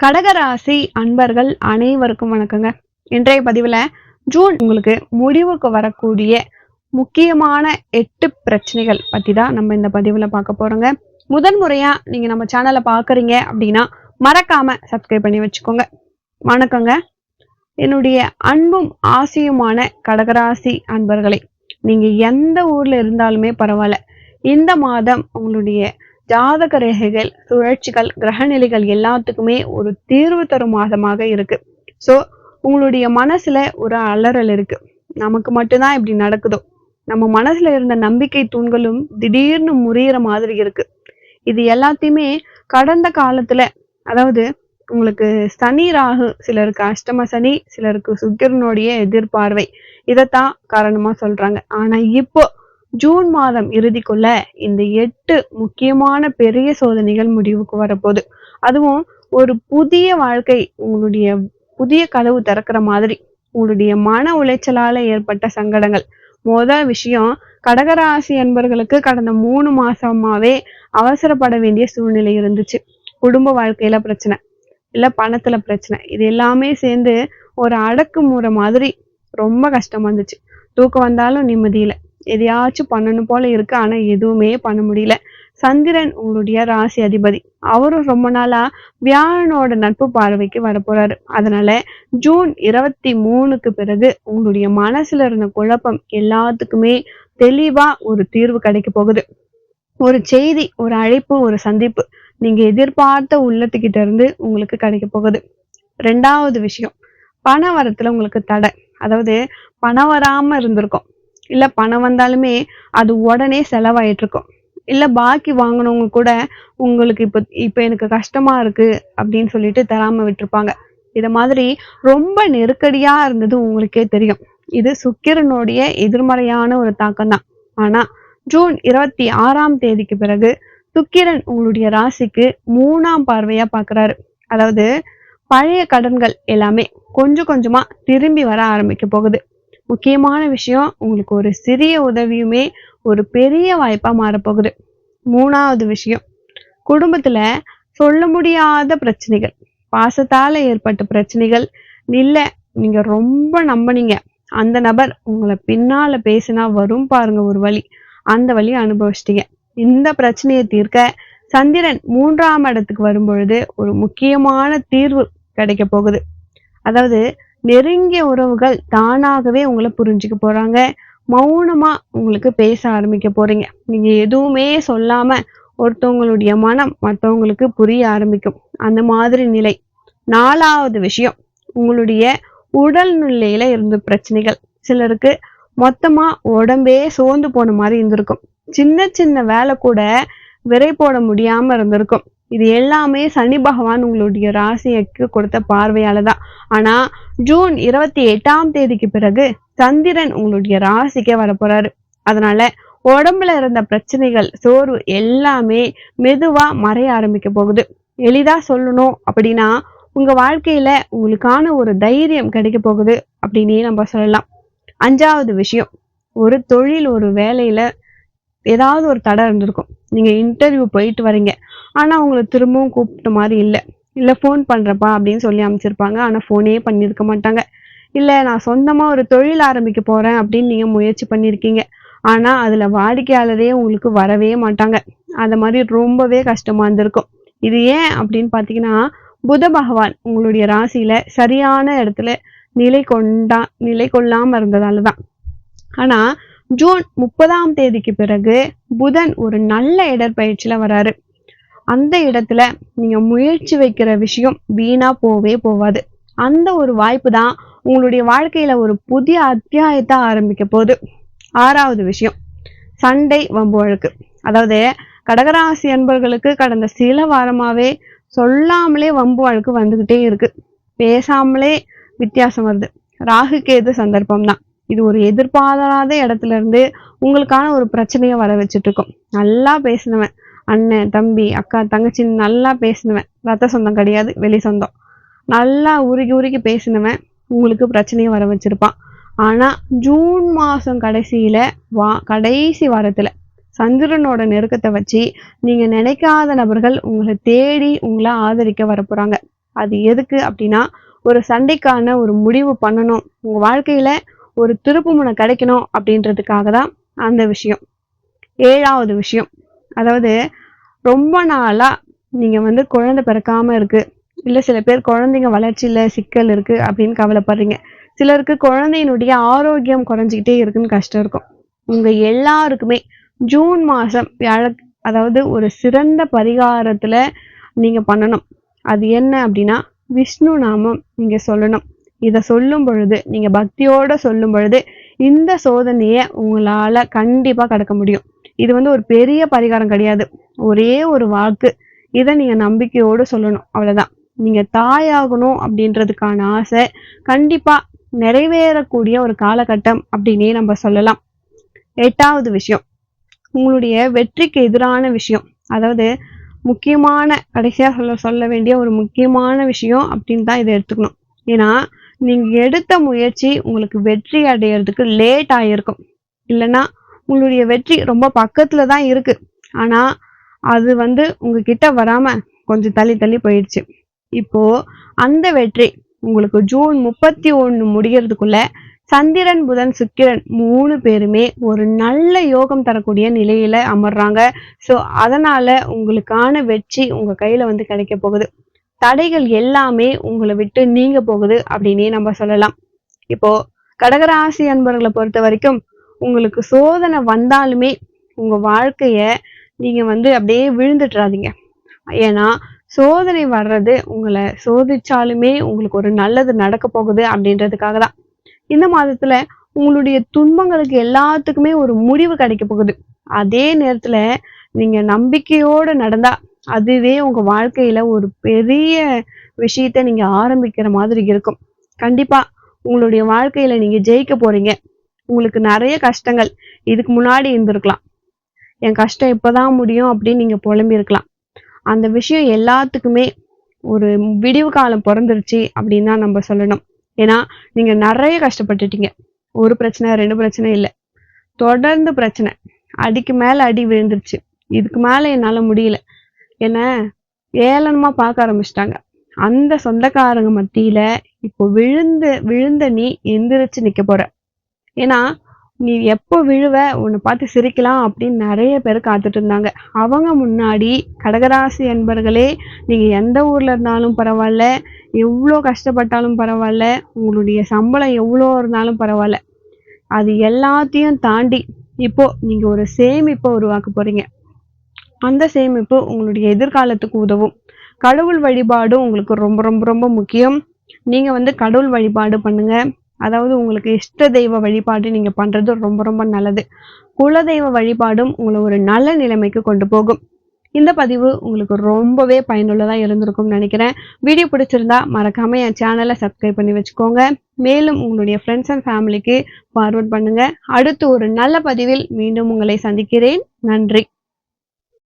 கடகராசி அன்பர்கள் அனைவருக்கும் வணக்கங்க. இன்றைய பதிவுல ஜூன் உங்களுக்கு முடிவுக்கு வரக்கூடிய முக்கியமான 8 பிரச்சனைகள் பத்தி தான் நம்ம இந்த பதிவுல பார்க்க போறோங்க. முதன் முறையா நீங்க நம்ம சேனலை பாக்குறீங்க அப்படின்னா மறக்காம சப்ஸ்கிரைப் பண்ணி வச்சுக்கோங்க. வணக்கங்க. என்னுடைய அன்பும் ஆசையுமான கடகராசி அன்பர்களே, நீங்க எந்த ஊர்ல இருந்தாலுமே பரவாயில்ல, இந்த மாதம் உங்களுடைய ஜாதக ரேகைகள், சுழற்சிகள், கிரகநிலைகள் எல்லாத்துக்குமே ஒரு தீர்வு தரும் மாதமாக இருக்கு. ஸோ உங்களுடைய மனசுல ஒரு அலறல் இருக்கு. நமக்கு மட்டும்தான் இப்படி நடக்குதோ, நம்ம மனசுல இருந்த நம்பிக்கை தூண்களும் திடீர்னு முறியிற மாதிரி இருக்கு. இது எல்லாத்தையுமே கடந்த காலத்துல, அதாவது உங்களுக்கு சனி ராகு, சிலருக்கு அஷ்டம சனி, சிலருக்கு சுக்கிரனுடைய எதிர்பார்வை, இதைத்தான் காரணமா சொல்றாங்க. ஆனா இப்போ ஜூன் மாதம் இறுதிக்குள்ள இந்த 8 முக்கியமான பெரிய சோதனைகள் முடிவுக்கு வரப்போகுது. அதுவும் ஒரு புதிய வாழ்க்கை, உங்களுடைய புதிய கதவு திறக்கிற மாதிரி, உங்களுடைய மன உளைச்சலால ஏற்பட்ட சங்கடங்கள். முதல் விஷயம், கடகராசி என்பர்களுக்கு கடந்த 3 மாசமாவே அவசரப்பட வேண்டிய சூழ்நிலை இருந்துச்சு. குடும்ப வாழ்க்கையில பிரச்சனை, இல்ல பணத்துல பிரச்சனை, இது எல்லாமே சேர்ந்து ஒரு அடக்குமுறை மாதிரி ரொம்ப கஷ்டமா இருந்துச்சு. தூக்கம் வந்தாலும் நிம்மதியில, எதையாச்சும் பண்ணணும் போல இருக்கு, ஆனா எதுவுமே பண்ண முடியல. சந்திரன் உங்களுடைய ராசி அதிபதி, அவரும் ரொம்ப நாளா வியாழனோட நட்பு பார்வைக்கு வரப்போறாரு. அதனால ஜூன் 23க்கு பிறகு உங்களுடைய மனசுல இருந்த குழப்பம் எல்லாத்துக்குமே தெளிவா ஒரு தீர்வு கிடைக்க போகுது. ஒரு செய்தி, ஒரு அழைப்பு, ஒரு சந்திப்பு நீங்க எதிர்பார்த்த உள்ளத்துக்கிட்ட இருந்து உங்களுக்கு கிடைக்க போகுது. 2வது விஷயம், பண வரத்துல உங்களுக்கு தடை, அதாவது பணம் வராம இருந்திருக்கும், இல்ல பணம் வந்தாலுமே அது உடனே செலவாயிட்டு இருக்கும், இல்ல பாக்கி வாங்கினவங்க கூட உங்களுக்கு இப்ப எனக்கு கஷ்டமா இருக்கு அப்படின்னு சொல்லிட்டு தராம விட்டுருப்பாங்க. இத மாதிரி ரொம்ப நெருக்கடியா இருந்தது உங்களுக்கே தெரியும். இது சுக்கிரனுடைய எதிர்மறையான ஒரு தாக்கம் தான். ஆனா ஜூன் 26ஆம் தேதிக்கு பிறகு சுக்கிரன் உங்களுடைய ராசிக்கு 3ஆம் பார்வையா பாக்குறாரு. அதாவது பழைய கடன்கள் எல்லாமே கொஞ்சம் கொஞ்சமா திரும்பி வர ஆரம்பிக்க போகுது. முக்கியமான விஷயம், உங்களுக்கு ஒரு சிறிய உதவியுமே ஒரு பெரிய வாய்ப்பா மாறப்போகுது. 3வது விஷயம், குடும்பத்துல சொல்ல முடியாத பிரச்சனைகள், பாசத்தால ஏற்பட்ட பிரச்சனைகள், இல்ல நீங்க ரொம்ப நம்பினீங்க, அந்த நபர் உங்களை பின்னால பேசினா வரும் பாருங்க ஒரு வழி, அந்த வழியை அனுபவிச்சிட்டீங்க. இந்த பிரச்சனையை தீர்க்க சந்திரன் 3ஆம் இடத்துக்கு வரும்பொழுது ஒரு முக்கியமான தீர்வு கிடைக்க போகுது. அதாவது நெருங்கிய உறவுகள் தானாகவே உங்களை புரிஞ்சுக்க போறாங்க. மௌனமா உங்களுக்கு பேச ஆரம்பிக்க போறீங்க. நீங்க எதுவுமே சொல்லாம ஒருத்தவங்களுடைய மனம் மற்றவங்களுக்கு புரிய ஆரம்பிக்கும், அந்த மாதிரி நிலை. 4வது விஷயம், உங்களுடைய உடல் நிலையில இருந்த பிரச்சனைகள். சிலருக்கு மொத்தமா உடம்பே சோர்ந்து போன மாதிரி இருந்திருக்கும். சின்ன சின்ன வேலை கூட விரை போட முடியாம இருந்திருக்கும். இது எல்லாமே சனி பகவான் உங்களுடைய ராசிக்கு கொடுத்த பார்வையால தான். ஆனா ஜூன் 28ஆம் தேதிக்கு பிறகு சந்திரன் உங்களுடைய ராசிக்கே வரப்போறாரு. அதனால உடம்புல இருந்த பிரச்சனைகள், சோர்வு எல்லாமே மெதுவா மறைய ஆரம்பிக்க போகுது. எளிதா சொல்லணும் அப்படின்னா, உங்க வாழ்க்கையில உங்களுக்கான ஒரு தைரியம் கிடைக்க போகுது அப்படின்னே நம்ம சொல்லலாம். 5வது விஷயம், ஒரு தொழில், ஒரு வேலையில ஏதாவது ஒரு தடை இருந்திருக்கும். நீங்க இன்டர்வியூ போயிட்டு வரீங்க, ஆனா உங்களை திரும்பவும் கூப்பிட்ட மாதிரி இல்ல ஃபோன் பண்றப்பா அப்படின்னு சொல்லி அமைச்சிருப்பாங்க, ஆனா ஃபோனே பண்ணியிருக்க மாட்டாங்க. இல்ல நான் சொந்தமா ஒரு தொழில் ஆரம்பிக்க போறேன் அப்படின்னு நீங்க முயற்சி பண்ணியிருக்கீங்க, ஆனா அதுல வாடிக்கையாளரே உங்களுக்கு வரவே மாட்டாங்க. அந்த மாதிரி ரொம்பவே கஷ்டமா இருந்திருக்கும். இது ஏன் அப்படின்னு பாத்தீங்கன்னா, புத பகவான் உங்களுடைய ராசியில சரியான இடத்துல நிலை கொள்ளாம இருந்ததாலதான். ஆனா ஜூன் 30ஆம் தேதிக்கு பிறகு புதன் ஒரு நல்ல இடற்பெயர்ச்சியில வராரு. அந்த இடத்துல நீங்க முயற்சி வைக்கிற விஷயம் வீணா போவே போவாது. அந்த ஒரு வாய்ப்பு தான் உங்களுடைய வாழ்க்கையில ஒரு புதிய அத்தியாயத்தை ஆரம்பிக்க போகுது. 6வது விஷயம், சண்டை, வம்பு வழக்கு. அதாவது கடகராசி அன்பர்களுக்கு கடந்த சில வாரமாவே சொல்லாமலே வம்பு வழக்கு வந்துகிட்டே இருக்கு. பேசாமலே வித்தியாசம் வருது. ராகு கேது சந்தர்ப்பம் தான் இது. ஒரு எதிர்பாராத இடத்துல இருந்து உங்களுக்கான ஒரு பிரச்சனையை வர வச்சுட்டு இருக்கும். நல்லா பேசினவன், அண்ணன் தம்பி அக்கா தங்கச்சின்னு நல்லா பேசினவன், ரத்த சொந்தம் கிடையாது, வெளி சொந்தம், நல்லா உருகி உருகி பேசினவன் உங்களுக்கு பிரச்சனையை வர வச்சிருப்பான். ஆனா ஜூன் மாசம் கடைசியில கடைசி வாரத்துல சந்திரனோட நெருக்கத்தை வச்சு நீங்க நினைக்காத நபர்கள் உங்களை தேடி உங்களை ஆதரிக்க வரப்போறாங்க. அது எதுக்கு அப்படின்னா, ஒரு சண்டைக்கான ஒரு முடிவு பண்ணணும். உங்க வாழ்க்கையில ஒரு திருப்புமுனை கிடைக்கணும் அப்படின்றதுக்காக தான் அந்த விஷயம். 7வது விஷயம். அதாவது ரொம்ப நாளா நீங்க வந்து குழந்தை பிறக்காம இருக்கு. இல்ல சில பேர் குழந்தைங்க வளர்ச்சியில சிக்கல் இருக்கு அப்படின்னு கவலைப்படுறீங்க. சிலருக்கு குழந்தையினுடைய ஆரோக்கியம் குறைஞ்சுக்கிட்டே இருக்குன்னு கஷ்டம் இருக்கும். உங்க எல்லாருக்குமே ஜூன் மாசம் அதாவது ஒரு சிறந்த பரிகாரத்துல நீங்க பண்ணணும். அது என்ன அப்படின்னா, விஷ்ணு நாமம் நீங்க சொல்லணும். இத சொல்லும் பொழுது, நீங்க பக்தியோட சொல்லும் பொழுது, இந்த சோதனைய உங்களால கண்டிப்பா கடக்க முடியும். இது வந்து ஒரு பெரிய பரிகாரம் கிடையாது. ஒரே ஒரு வாக்கு. இத நீங்க நம்பிக்கையோடு சொல்லணும். அவ்வளவுதான். நீங்க தாயாகணும் அப்படின்றதுக்கான ஆசை கண்டிப்பா நிறைவேறக்கூடிய ஒரு காலகட்டம் அப்படின்னே நம்ம சொல்லலாம். 8வது விஷயம். உங்களுடைய வெற்றிக்கு எதிரான விஷயம். அதாவது முக்கியமான கடைசியா சொல்ல வேண்டிய ஒரு முக்கியமான விஷயம் அப்படின்னு தான் இதை எடுத்துக்கணும். ஏன்னா நீங்க எடுத்த முயற்சி உங்களுக்கு வெற்றி அடையறதுக்கு லேட் ஆயிருக்கும். இல்லைன்னா உங்களுடைய வெற்றி ரொம்ப பக்கத்துல தான் இருக்கு. ஆனா அது வந்து உங்ககிட்ட வராம கொஞ்சம் தள்ளி தள்ளி போயிடுச்சு. இப்போ அந்த வெற்றி உங்களுக்கு ஜூன் 31 முடியறதுக்குள்ள சந்திரன், புதன், சுக்கிரன் 3 பேருமே ஒரு நல்ல யோகம் தரக்கூடிய நிலையில அமர்றாங்க. ஸோ அதனால உங்களுக்கான வெற்றி உங்க கையில வந்து கிடைக்க போகுது. தடைகள் எல்லாமே உங்களை விட்டு நீங்க போகுது அப்படின்னே நம்ம சொல்லலாம். இப்போ கடகராசி அன்பர்களை பொறுத்த வரைக்கும் உங்களுக்கு சோதனை வந்தாலுமே உங்க வாழ்க்கைய நீங்க வந்து அப்படியே விழுந்துட்டுறாதீங்க. ஏன்னா சோதனை வர்றது உங்களை சோதிச்சாலுமே உங்களுக்கு ஒரு நல்லது நடக்க போகுது அப்படின்றதுக்காக தான். இந்த மாதத்துல உங்களுடைய துன்பங்களுக்கு எல்லாத்துக்குமே ஒரு முடிவு கிடைக்க போகுது. அதே நேரத்துல நீங்க நம்பிக்கையோட நடந்தா அதுவே உங்க வாழ்க்கையில ஒரு பெரிய விஷயத்த நீங்க ஆரம்பிக்கிற மாதிரி இருக்கும். கண்டிப்பா உங்களுடைய வாழ்க்கையில நீங்க ஜெயிக்க போறீங்க. உங்களுக்கு நிறைய கஷ்டங்கள் இதுக்கு முன்னாடி இருந்திருக்கலாம். என் கஷ்டம் இப்பதான் முடியும் அப்படின்னு நீங்க புலம்பி இருக்கலாம். அந்த விஷயம் எல்லாத்துக்குமே ஒரு விடிவு காலம் பிறந்துருச்சு அப்படின்னு தான் நம்ம சொல்லணும். ஏன்னா நீங்க நிறைய கஷ்டப்பட்டுட்டீங்க. ஒரு பிரச்சனை 2 பிரச்சனை இல்லை, தொடர்ந்து பிரச்சனை. அடிக்கு மேல அடி விழுந்துருச்சு. இதுக்கு மேல என்னால முடியல, என்ன ஏளனமா பார்க்க ஆரம்பிச்சிட்டாங்க. அந்த சொந்தக்காரங்க மத்தியில இப்போ விழுந்த நீ எந்திரிச்சு நிக்க போற. ஏன்னா நீ எப்போ விழுவ, உன்னை பார்த்து சிரிக்கலாம் அப்படின்னு நிறைய பேர் காத்துட்டு இருந்தாங்க. அவங்க முன்னாடி கடகராசி அன்பர்களே, நீங்க எந்த ஊர்ல இருந்தாலும் பரவாயில்ல, எவ்வளோ கஷ்டப்பட்டாலும் பரவாயில்ல, உங்களுடைய சம்பளம் எவ்வளோ இருந்தாலும் பரவாயில்ல, அது எல்லாத்தையும் தாண்டி இப்போ நீங்க ஒரு சேமிப்பை உருவாக்க போறீங்க. அந்த சேமிப்பு உங்களுடைய எதிர்காலத்துக்கு உதவும். கடவுள் வழிபாடும் உங்களுக்கு ரொம்ப ரொம்ப ரொம்ப முக்கியம். நீங்க வந்து கடவுள் வழிபாடு பண்ணுங்க. அதாவது உங்களுக்கு இஷ்ட தெய்வ வழிபாடு நீங்க பண்றது ரொம்ப ரொம்ப நல்லது. குலதெய்வ வழிபாடும் உங்களை ஒரு நல்ல நிலைமைக்கு கொண்டு போகும். இந்த பதிவு உங்களுக்கு ரொம்பவே பயனுள்ளதா இருந்திருக்கும்னு நினைக்கிறேன். வீடியோ பிடிச்சிருந்தா மறக்காம என் சேனலை சப்ஸ்கிரைப் பண்ணி வச்சுக்கோங்க. மேலும் உங்களுடைய ஃப்ரெண்ட்ஸ் அண்ட் ஃபேமிலிக்கு ஃபார்வர்ட் பண்ணுங்க. அடுத்து ஒரு நல்ல பதிவில் மீண்டும் உங்களை சந்திக்கிறேன். நன்றி.